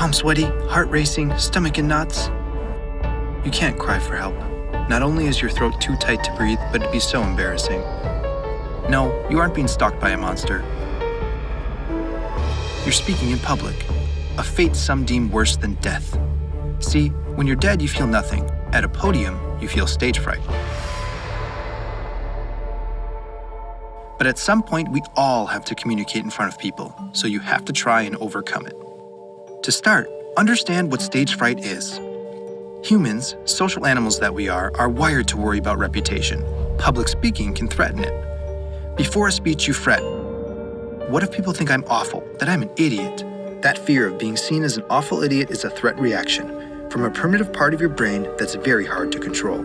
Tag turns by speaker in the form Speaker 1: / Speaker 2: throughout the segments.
Speaker 1: I'm sweaty, heart racing, stomach in knots. You can't cry for help. Not only is your throat too tight to breathe, but it'd be so embarrassing. No, you aren't being stalked by a monster. You're speaking in public, a fate some deem worse than death. See, when you're dead, you feel nothing. At a podium, you feel stage fright. But at some point, we all have to communicate in front of people, so you have to try and overcome it. To start, understand what stage fright is. Humans, social animals that we are wired to worry about reputation. Public speaking can threaten it. Before a speech, you fret. What if people think I'm awful, that I'm an idiot? That fear of being seen as an awful idiot is a threat reaction from a primitive part of your brain that's very hard to control.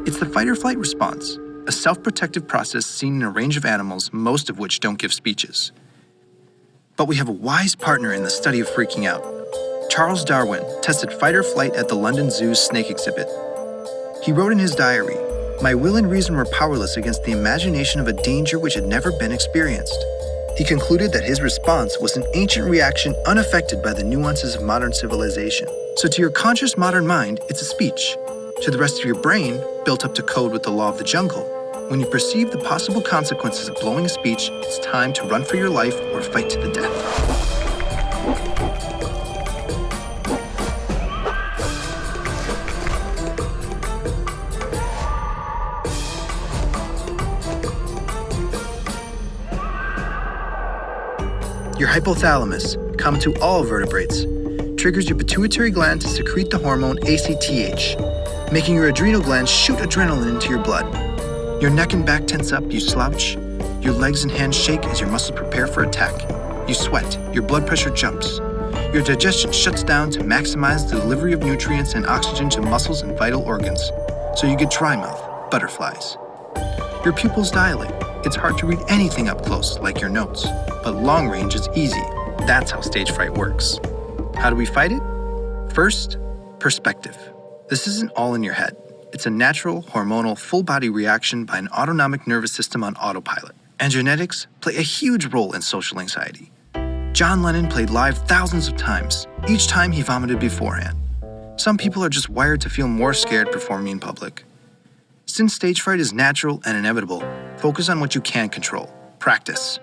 Speaker 1: It's the fight or flight response, a self-protective process seen in a range of animals, most of which don't give speeches. But we have a wise partner in the study of freaking out. Charles Darwin tested fight or flight at the London Zoo's snake exhibit. He wrote in his diary, "My will and reason were powerless against the imagination of a danger which had never been experienced." He concluded that his response was an ancient reaction unaffected by the nuances of modern civilization. So to your conscious modern mind, it's a speech. To the rest of your brain, built up to code with the law of the jungle, when you perceive the possible consequences of blowing a speech, it's time to run for your life or fight to the death. Your hypothalamus, common to all vertebrates, triggers your pituitary gland to secrete the hormone ACTH, making your adrenal glands shoot adrenaline into your blood. Your neck and back tense up, you slouch. Your legs and hands shake as your muscles prepare for attack. You sweat, your blood pressure jumps. Your digestion shuts down to maximize the delivery of nutrients and oxygen to muscles and vital organs. So you get dry mouth, butterflies. Your pupils dilate. It's hard to read anything up close, like your notes. But long range is easy. That's how stage fright works. How do we fight it? First, perspective. This isn't all in your head. It's a natural, hormonal, full-body reaction by an autonomic nervous system on autopilot. And genetics play a huge role in social anxiety. John Lennon played live thousands of times, each time he vomited beforehand. Some people are just wired to feel more scared performing in public. Since stage fright is natural and inevitable, focus on what you can control. Practice.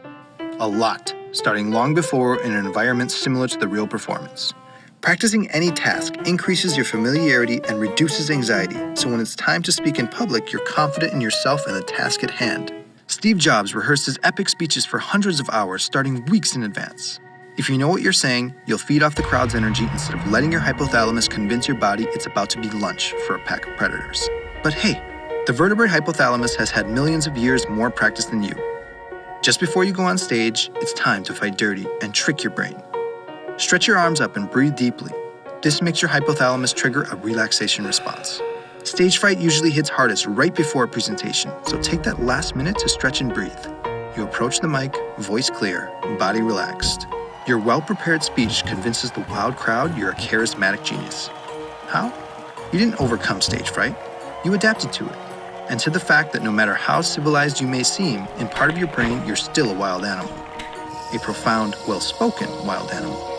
Speaker 1: A lot, starting long before in an environment similar to the real performance. Practicing any task increases your familiarity and reduces anxiety, so when it's time to speak in public, you're confident in yourself and the task at hand. Steve Jobs rehearsed his epic speeches for hundreds of hours, starting weeks in advance. If you know what you're saying, you'll feed off the crowd's energy instead of letting your hypothalamus convince your body it's about to be lunch for a pack of predators. But hey, the vertebrate hypothalamus has had millions of years more practice than you. Just before you go on stage, it's time to fight dirty and trick your brain. Stretch your arms up and breathe deeply. This makes your hypothalamus trigger a relaxation response. Stage fright usually hits hardest right before a presentation, so take that last minute to stretch and breathe. You approach the mic, voice clear, body relaxed. Your well-prepared speech convinces the wild crowd you're a charismatic genius. How? You didn't overcome stage fright. You adapted to it. And to the fact that no matter how civilized you may seem, in part of your brain, you're still a wild animal. A profound, well-spoken wild animal.